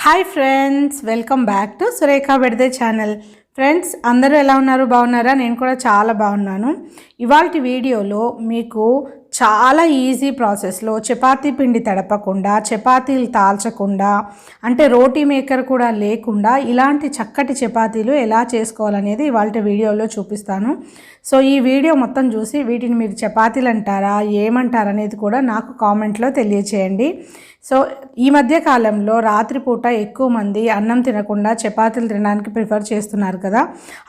Hi friends, welcome back to Surekha Bedade channel. Friends అందరూ ఎలా ఉన్నారు? బాగున్నారా? నేను కూడా చాలా బాగున్నాను. ఇవాల్టి వీడియోలో మీకు చాలా ఈజీ ప్రాసెస్లో చపాతీ పిండి తడపకుండా, చపాతీలు తాల్చకుండా, అంటే రోటీ మేకర్ కూడా లేకుండా ఇలాంటి చక్కటి చపాతీలు ఎలా చేసుకోవాలనేది ఇవాల్టి వీడియోలో చూపిస్తాను. సో ఈ వీడియో మొత్తం చూసి వీటిని మీరు చపాతీలు అంటారా, ఏమంటారు అనేది కూడా నాకు కామెంట్లో తెలియచేయండి. సో ఈ మధ్య కాలంలో రాత్రిపూట ఎక్కువ మంది అన్నం తినకుండా చపాతీలు తినడానికి ప్రిఫర్ చేస్తున్నారు కదా.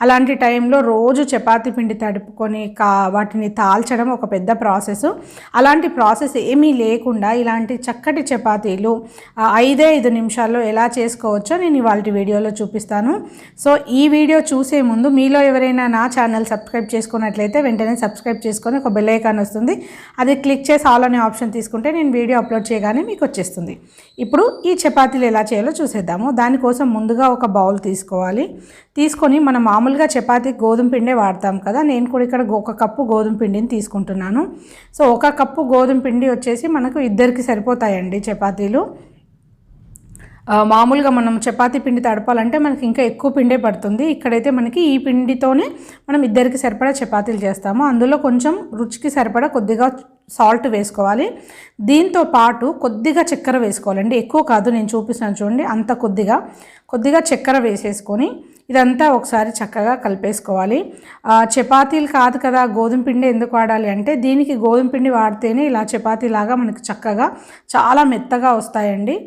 అలాంటి టైంలో రోజు చపాతీ పిండి తడుపుకొని వాటిని తాల్చడం ఒక పెద్ద ప్రాసెస్. అలాంటి ప్రాసెస్ ఏమీ లేకుండా ఇలాంటి చక్కటి చపాతీలు 5 నిమిషాల్లో ఎలా చేసుకోవచ్చో నేను ఇవాళ వీడియోలో చూపిస్తాను. సో ఈ వీడియో చూసే ముందు మీలో ఎవరైనా నా ఛానల్ సబ్స్క్రైబ్ చేసుకున్నట్లయితే వెంటనే సబ్స్క్రైబ్ చేసుకొని ఒక బెల్ ఐకాన్ వస్తుంది, అది క్లిక్ చేసి ఆల్ అనే ఆప్షన్ తీసుకుంటే నేను వీడియో అప్లోడ్ చేయగానే మీకు వచ్చేస్తుంది. ఇప్పుడు ఈ చపాతీలు ఎలా చేయాలో చూసేద్దాము. దానికోసం ముందుగా ఒక బౌల్ తీసుకొని మనం మామూలుగా చపాతీ గోధుమ పిండే వాడతాం కదా. నేను కూడా ఇక్కడ 1 కప్పు గోధుమ పిండిని తీసుకుంటున్నాను. సో 1 కప్పు గోధుమ పిండి వచ్చేసి మనకు 2కి సరిపోతాయండి చపాతీలు. మామూలుగా మనం చపాతీ పిండి తడపాలంటే మనకి ఇంకా ఎక్కువ పిండే పడుతుంది. ఇక్కడైతే మనకి ఈ పిండితోనే మనం 2కి సరిపడా చపాతీలు చేస్తాము. అందులో కొంచెం రుచికి సరిపడా కొద్దిగా సాల్ట్ వేసుకోవాలి. దీంతో పాటు కొద్దిగా చక్కెర వేసుకోవాలండి, ఎక్కువ కాదు, నేను చూపిస్తాను చూడండి. అంత కొద్దిగా చక్కెర వేసేసుకొని ఇదంతా ఒకసారి చక్కగా కలిపేసుకోవాలి. చపాతీలు కాదు కదా, గోధుమ పిండి ఎందుకు వాడాలి అంటే దీనికి గోధుమ పిండి వాడితేనే ఇలా చపాతీలాగా మనకి చక్కగా చాలా మెత్తగా వస్తాయండి.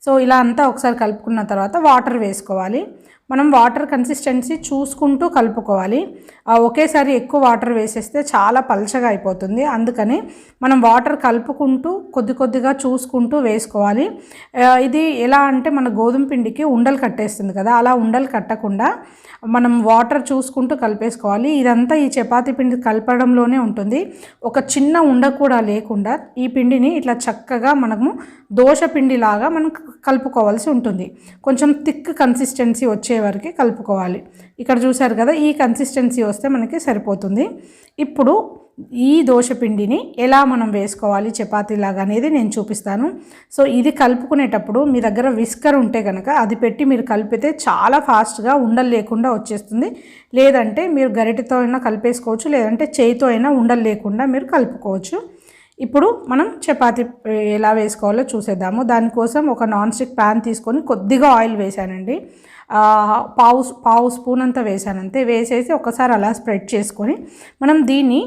సో ఇలా అంతా ఒకసారి కలుపుకున్న తర్వాత వాటర్ వేసుకోవాలి. మనం వాటర్ కన్సిస్టెన్సీ చూసుకుంటూ కలుపుకోవాలి. ఒకేసారి ఎక్కువ వాటర్ వేసేస్తే చాలా పల్చగా అయిపోతుంది. అందుకని మనం వాటర్ కలుపుకుంటూ కొద్దిగా చూసుకుంటూ వేసుకోవాలి. ఇది ఎలా అంటే మన గోధుమ పిండికి ఉండలు కట్టేస్తుంది కదా, అలా ఉండలు కట్టకుండా మనం వాటర్ చూసుకుంటూ కలిపేసుకోవాలి. ఇదంతా ఈ చపాతీ పిండి కలపడంలోనే ఉంటుంది. ఒక చిన్న ఉండ కూడా లేకుండా ఈ పిండిని ఇట్లా చక్కగా మనము దోశ పిండిలాగా మనం కలుపుకోవాల్సి ఉంటుంది. కొంచెం థిక్ కన్సిస్టెన్సీ వచ్చే వరకు కలుపుకోవాలి. ఇక్కడ చూసారు కదా, ఈ కన్సిస్టెన్సీ వస్తే మనకి సరిపోతుంది. ఇప్పుడు ఈ దోశ పిండిని ఎలా మనం వేసుకోవాలి చపాతీలాగా అనేది నేను చూపిస్తాను. సో ఇది కలుపుకునేటప్పుడు మీ దగ్గర విస్కర్ ఉంటే కనుక అది పెట్టి మీరు కలిపితే చాలా ఫాస్ట్గా ఉండలు లేకుండా వచ్చేస్తుంది. లేదంటే మీరు గరిటెతో అయినా కలిపేసుకోవచ్చు, లేదంటే చేయితో అయినా ఉండలు లేకుండా మీరు కలుపుకోవచ్చు. ఇప్పుడు మనం చపాతీ ఎలా వేసుకోవాలో చూసేద్దాము. దానికోసం ఒక నాన్ స్టిక్ ప్యాన్ తీసుకొని కొద్దిగా ఆయిల్ వేసానండి. పావు స్పూన్ అంతా వేసానంతే. వేసేసి ఒక్కసారి అలా స్ప్రెడ్ చేసుకొని మనం దీన్ని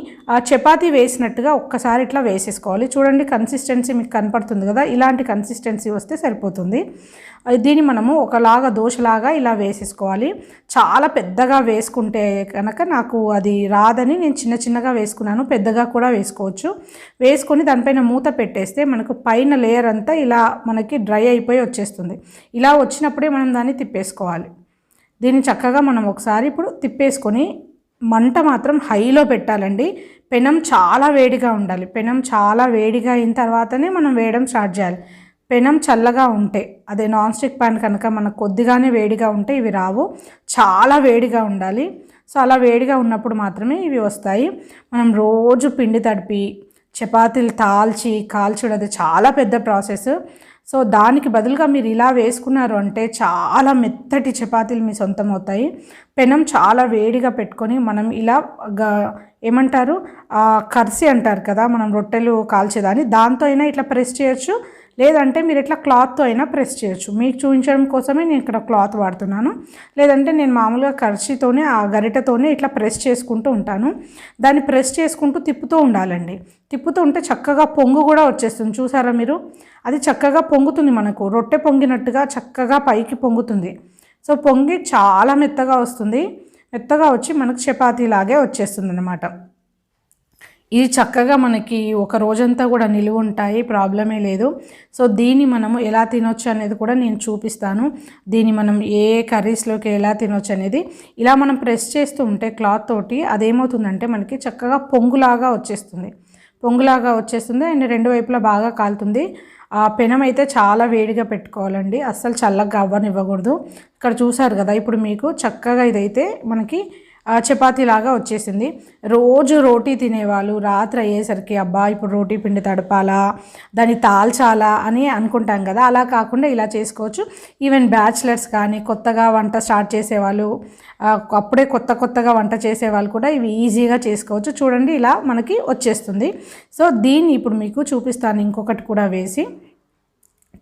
చపాతీ వేసినట్టుగా ఒక్కసారి ఇట్లా వేసేసుకోవాలి. చూడండి, కన్సిస్టెన్సీ మీకు కనపడుతుంది కదా, ఇలాంటి కన్సిస్టెన్సీ వస్తే సరిపోతుంది. దీన్ని మనము ఒకలాగా దోశలాగా ఇలా వేసేసుకోవాలి. చాలా పెద్దగా వేసుకుంటే కనుక నాకు అది రాదని నేను చిన్నగా వేసుకున్నాను. పెద్దగా కూడా వేసుకోవచ్చు. వేసుకొని దానిపైన మూత పెట్టేస్తే మనకు పైన లేయర్ అంతా ఇలా మనకి డ్రై అయిపోయి వచ్చేస్తుంది. ఇలా వచ్చినప్పుడే మనం దాన్ని తిప్పేసుకోవాలి. దీన్ని చక్కగా మనం ఒకసారి ఇప్పుడు తిప్పేసుకొని మంట మాత్రం హైలో పెట్టాలండి. పెనం చాలా వేడిగా ఉండాలి. పెనం చాలా వేడిగా అయిన తర్వాతనే మనం వేయడం స్టార్ట్ చేయాలి. పెనం చల్లగా ఉంటే, అదే నాన్ స్టిక్ ప్యాన్ కనుక మనకు కొద్దిగానే వేడిగా ఉంటే ఇవి రావు. చాలా వేడిగా ఉండాలి. సో అలా వేడిగా ఉన్నప్పుడు మాత్రమే ఇవి వస్తాయి. మనం రోజు పిండి తడిపి చపాతీలు కాల్చడం అది చాలా పెద్ద ప్రాసెస్. సో దానికి బదులుగా మీరు ఇలా వేసుకున్నారు అంటే చాలా మెత్తటి చపాతీలు మీ సొంతం అవుతాయి. పెనం చాలా వేడిగా పెట్టుకొని మనం ఇలా ఏమంటారు, కర్సీ అంటారు కదా మనం రొట్టెలు కాల్చేదాన్ని, దాంతో అయినా ఇట్లా ప్రెస్ చేయొచ్చు, లేదంటే మీరు ఇట్లా క్లాత్తో అయినా ప్రెస్ చేయొచ్చు. మీకు చూపించడం కోసమే నేను ఇక్కడ క్లాత్ వాడుతున్నాను. లేదంటే నేను మామూలుగా కర్చీతోనే ఆ గరిటెతోనే ఇట్లా ప్రెస్ చేసుకుంటూ ఉంటాను. దాన్ని ప్రెస్ చేసుకుంటూ తిప్పుతూ ఉండాలండి. తిప్పుతూ ఉంటే చక్కగా పొంగు కూడా వచ్చేస్తుంది. చూసారా మీరు, అది చక్కగా పొంగుతుంది. మనకు రొట్టె పొంగినట్టుగా చక్కగా పైకి పొంగుతుంది. సో పొంగి చాలా మెత్తగా వస్తుంది. మెత్తగా వచ్చి మనకు చపాతీలాగే వచ్చేస్తుంది అన్నమాట. ఇది చక్కగా మనకి ఒక రోజంతా కూడా నిలువ ఉంటాయి, ప్రాబ్లమే లేదు. సో దీన్ని మనము ఎలా తినొచ్చు అనేది కూడా నేను చూపిస్తాను. దీన్ని మనం ఏ కర్రీస్లోకి ఎలా తినొచ్చు అనేది ఇలా మనం ప్రెస్ చేస్తూ ఉంటే క్లాత్ తోటి అదేమవుతుందంటే మనకి చక్కగా పొంగులాగా వచ్చేస్తుంది. అండ్ 2 వైపులా బాగా కాలుతుంది. పెనం అయితే చాలా వేడిగా పెట్టుకోవాలండి, అస్సలు చల్లగా అవ్వనివ్వకూడదు. ఇక్కడ చూసారు కదా, ఇప్పుడు మీకు చక్కగా ఇదైతే మనకి చపాతీ లాగా వచ్చేసింది. రోజు రోటీ తినేవాళ్ళు రాత్రి అయ్యేసరికి అబ్బా ఇప్పుడు రోటీ పిండి తడపాలా, దాన్ని తాల్చాలా అని అనుకుంటాం కదా. అలా కాకుండా ఇలా చేసుకోవచ్చు. ఈవెన్ బ్యాచిలర్స్ కానీ కొత్తగా వంట స్టార్ట్ చేసేవాళ్ళు, అప్పుడే కొత్తగా వంట చేసేవాళ్ళు కూడా ఇవి ఈజీగా చేసుకోవచ్చు. చూడండి ఇలా మనకి వచ్చేస్తుంది. సో దీన్ని ఇప్పుడు మీకు చూపిస్తాను ఇంకొకటి కూడా వేసి.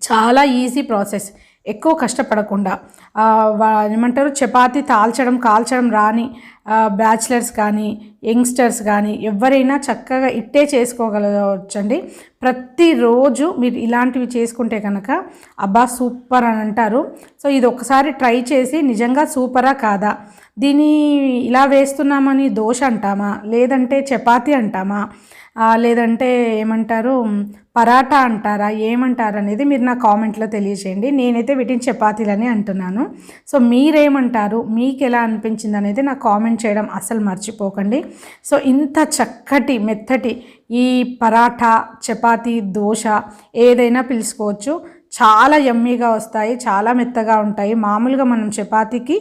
చాలా ఈజీ ప్రాసెస్, ఎక్కువ కష్టపడకుండా ఏమంటారు చపాతీ కాల్చడం రాని బ్యాచిలర్స్ కానీ యంగ్స్టర్స్ కానీ ఎవరైనా చక్కగా ఇట్టే చేసుకోగలవచ్చండి. ప్రతిరోజు మీరు ఇలాంటివి చేసుకుంటే కనుక అబ్బా సూపర్ అని అంటారు. సో ఇది ఒకసారి ట్రై చేసి నిజంగా సూపరా కాదా, దీన్ని ఇలా వేస్తున్నామని దోశ అంటామా, లేదంటే చపాతీ అంటామా, లేదంటే ఏమంటారు పరాటా అంటారా, ఏమంటారు అనేది మీరు నా కామెంట్లో తెలియచేయండి. నేనైతే వీటిని చపాతీలని అంటున్నాను. సో మీరేమంటారు, మీకు ఎలా అనిపించింది అనేది నాకు కామెంట్ చేయడం అస్సలు మర్చిపోకండి. సో ఇంత చక్కటి మెత్తటి ఈ పరాటా, చపాతీ, దోశ ఏదైనా పిలుచుకోవచ్చు. చాలా యమ్మీగా వస్తాయి, చాలా మెత్తగా ఉంటాయి. మామూలుగా మనం చపాతీకి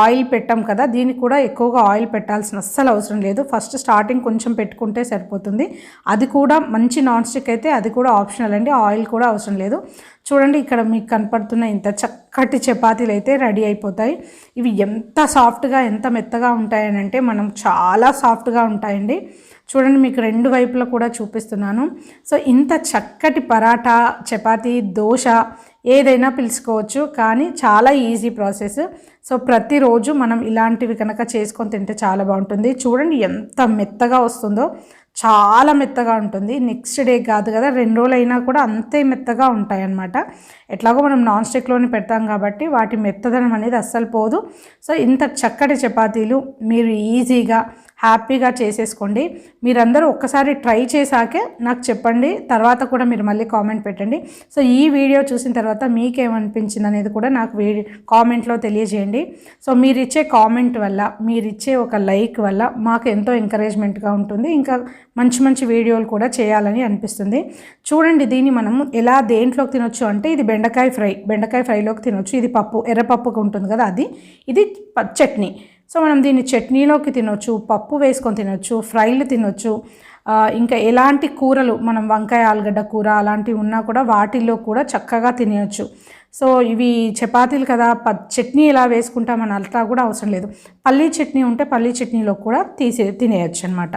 ఆయిల్ పెట్టాం కదా, దీనికి కూడా ఎక్కువగా ఆయిల్ పెట్టాల్సిన అస్సలు అవసరం లేదు. ఫస్ట్ స్టార్టింగ్ కొంచెం పెట్టుకుంటే సరిపోతుంది. అది కూడా మంచి నాన్ స్టిక్ అయితే అది కూడా ఆప్షనల్ అండి, ఆయిల్ కూడా అవసరం లేదు. చూడండి ఇక్కడ మీకు కనపడుతున్న ఇంత చక్కటి చపాతీలు అయితే రెడీ అయిపోతాయి. ఇవి ఎంత సాఫ్ట్గా ఎంత మెత్తగా ఉంటాయని అంటే మనం చాలా సాఫ్ట్గా ఉంటాయండి. చూడండి మీకు రెండు వైపులా కూడా చూపిస్తున్నాను. సో ఇంత చక్కటి పరాటా, చపాతీ, దోశ ఏదైనా పిలుచుకోవచ్చు, కానీ చాలా ఈజీ ప్రాసెస్. సో ప్రతిరోజు మనం ఇలాంటివి కనుక చేసుకొని తింటే చాలా బాగుంటుంది. చూడండి ఎంత మెత్తగా వస్తుందో, చాలా మెత్తగా ఉంటుంది. నెక్స్ట్ డే కాదు కదా, 2 రోజులైనా కూడా అంతే మెత్తగా ఉంటాయి అన్నమాట. ఎట్లాగో మనం నాన్ స్టిక్లోనే పెడతాం కాబట్టి వాటి మెత్తదనం అనేది అస్సలు పోదు. సో ఇంత చక్కటి చపాతీలు మీరు ఈజీగా హ్యాపీగా చేసేసుకోండి. మీరందరూ ఒక్కసారి ట్రై చేశాకే నాకు చెప్పండి, తర్వాత కూడా మీరు మళ్ళీ కామెంట్ పెట్టండి. సో ఈ వీడియో చూసిన తర్వాత మీకేమనిపించింది అనేది కూడా నాకు కామెంట్లో తెలియజేయండి. సో మీరు ఇచ్చే కామెంట్ వల్ల, మీరు ఇచ్చే ఒక లైక్ వల్ల మాకు ఎంతో ఎంకరేజ్మెంట్గా ఉంటుంది. ఇంకా మంచి మంచి వీడియోలు కూడా చేయాలని అనిపిస్తుంది. చూడండి దీన్ని మనం ఎలా దేంట్లోకి తినొచ్చు అంటే, ఇది బెండకాయ ఫ్రైలోకి తినొచ్చు. ఇది పప్పు, ఎర్రపప్పుగా ఉంటుంది కదా అది, ఇది చట్నీ. సో మనం దీన్ని చట్నీలోకి తినొచ్చు, పప్పు వేసుకొని తినొచ్చు, ఫ్రైలు తినొచ్చు. ఇంకా ఎలాంటి కూరలు మనం వంకాయ ఆలుగడ్డ కూర అలాంటివి ఉన్నా కూడా వాటిల్లో కూడా చక్కగా తినేయచ్చు. సో ఇవి చపాతీలు కదా, చట్నీ ఎలా వేసుకుంటామని అట్లా కూడా అవసరం లేదు. పల్లీ చట్నీ ఉంటే పల్లీ చట్నీలో కూడా తినేయచ్చు అనమాట.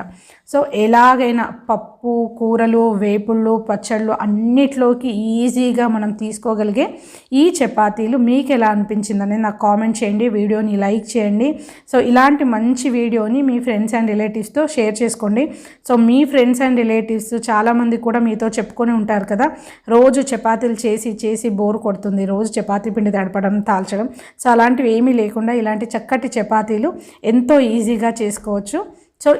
సో ఎలాగైనా పప్పు, కూరలు, వేపుళ్ళు, పచ్చళ్ళు అన్నిట్లోకి ఈజీగా మనం తీసుకోగలిగే ఈ చపాతీలు మీకు ఎలా అనిపించిందని నాకు కామెంట్ చేయండి, వీడియోని లైక్ చేయండి. సో ఇలాంటి మంచి వీడియోని మీ ఫ్రెండ్స్ అండ్ రిలేటివ్స్తో షేర్ చేసుకోండి. So me friends and relatives చాలామంది కూడా మీతో చెప్పుకొని ఉంటారు కదా, రోజు చపాతీలు చేసి బోర్ కొడుతుంది, రోజు చపాతీ పిండి తడపడం, తాల్చడం. సో అలాంటివి ఏమీ లేకుండా ఇలాంటి చక్కటి చపాతీలు ఎంతో ఈజీగా చేసుకోవచ్చు. సో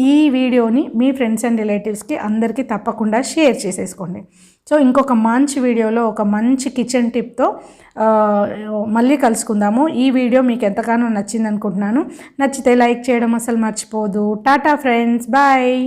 ఈ వీడియోని మీ ఫ్రెండ్స్ అండ్ రిలేటివ్స్కి అందరికీ తప్పకుండా షేర్ చేసేసుకోండి. సో ఇంకొక మంచి వీడియోలో ఒక మంచి కిచెన్ టిప్తో మళ్ళీ కలుసుకుందాము. ఈ వీడియో మీకు ఎంతగానో నచ్చింది అనుకుంటున్నాను. నచ్చితే లైక్ చేయడం అసలు మర్చిపోదు. Tata friends, bye.